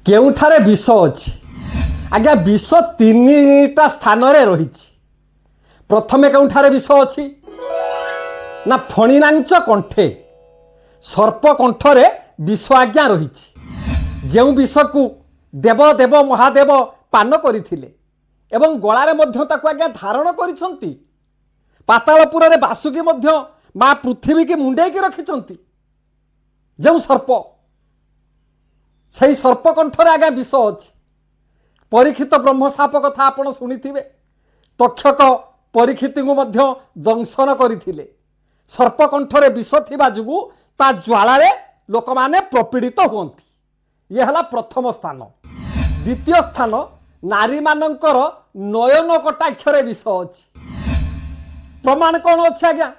केउठारे विष अच्छी आज्ञा विष तीनटा स्थान रही। प्रथमे केउठारे विष अच्छी ना फणीनांच कंठे सर्प कंठरे विष आज्ञा रही। जो विष को देव देव महादेव पान करथिले एवं गलारे मध्य ताकू आज्ञा धारण करिसंती। पातालपुर रे बासुकी मध्य माँ पृथ्वी की मुंडे की रखिछंती। जो सर्प से सर्पकंठरे आज्ञा विष अच्छी। परीक्षित ब्रह्मसाप कथा आपण शुणिथिबे। तक्षक परीक्षित को मध्य दंशन करथिले। सर्पकंठरे विष थिबा जुगु ता ज्वालारे लोक माने प्रपीड़ित हुअंती। यह हला प्रथम स्थान। द्वितीय स्थान नारी मानकर नयन कटाक्षरे विष अच्छी। प्रमाण कौन अच्छे आज्ञा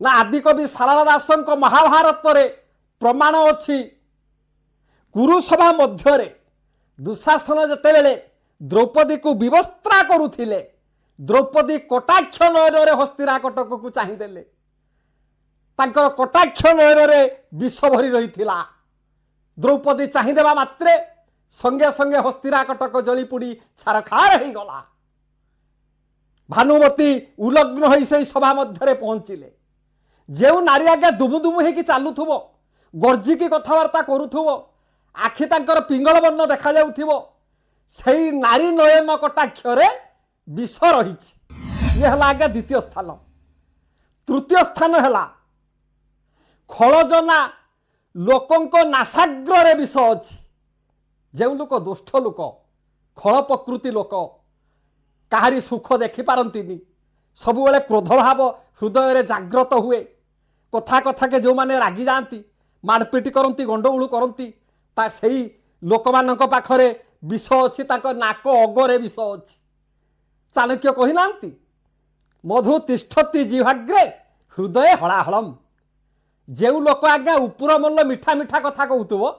ना आदिकवि सारला दासंक महाभारत रे प्रमाण अच्छी। कुरुसभा मध्यरे दुशासन जेतेबेले द्रौपदी को विवस्त्रा करुथिले द्रौपदी कटाक्ष नयन हस्तिरा कटक को चाहिदेले। तांकर कटाक्ष नयन विष भरी रही। द्रौपदी चाहिदेबा मात्रे संगे संगे हस्तिरा कटक जली पुड़ी छारखार हो गला। भानुमती उलग्न होई से सभा मध्यरे पहुंचिले। जो नारी आज्ञा दुमुदुमु होगी चलुथुबो गर्जिकी कथबार्ता करुथुबो आखि तांकर पिंगल वर्ण देखा जाउथिबो सेई नारी नयन कटाक्षरे विष रही। ये हला आज्ञा द्वितीय स्थान। तृतीय स्थान हला खलजना लोकंक नासाग्र विष अच्छी। जो लोक दुष्ट लोक खल प्रकृति लोक काहारी सुख देखि पारंतिनी सबुबले क्रोध भाव हृदय रे जाग्रत हुए। कथा कथा के जो माने रागी जाती मारपिट करती गंडगोल करती ता सेई लोक मानक पाखरे विष अच्छी। ताको नाक अगरे विष अच्छी। चाणक्य कही नांती मधु तिष्ठति जिह्वाग्रे हृदय हलाहलम। जो लोक आज्ञा उपुर मल्ल मिठा मिठा कथा कहूथबो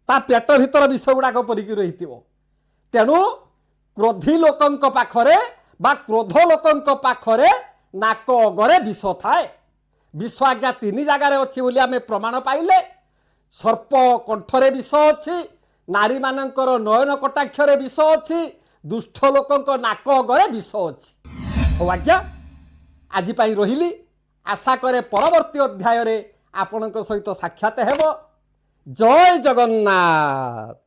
ता पेट भीतर विष गुड़ाक परिकी रही। तेणु क्रोधी लोकंक पाखरे बा क्रोध लोकंक पाखरे नाक अगरे विष थाए। विष आज्ञा तीन जगार अच्छी बोली आमे प्रमाण पाइले। सर्प कंठरे विष अच्छी, नारी मानकर नयन कटाक्षरे विष अच्छी, दुष्ट लोकंक नाक अगरे विष अच्छी। हो आज्ञा आज पाई रहिली। आशा करे परवर्ती अध्याय रे आपणक सहित साक्षात हेबो। जय जगन्नाथ।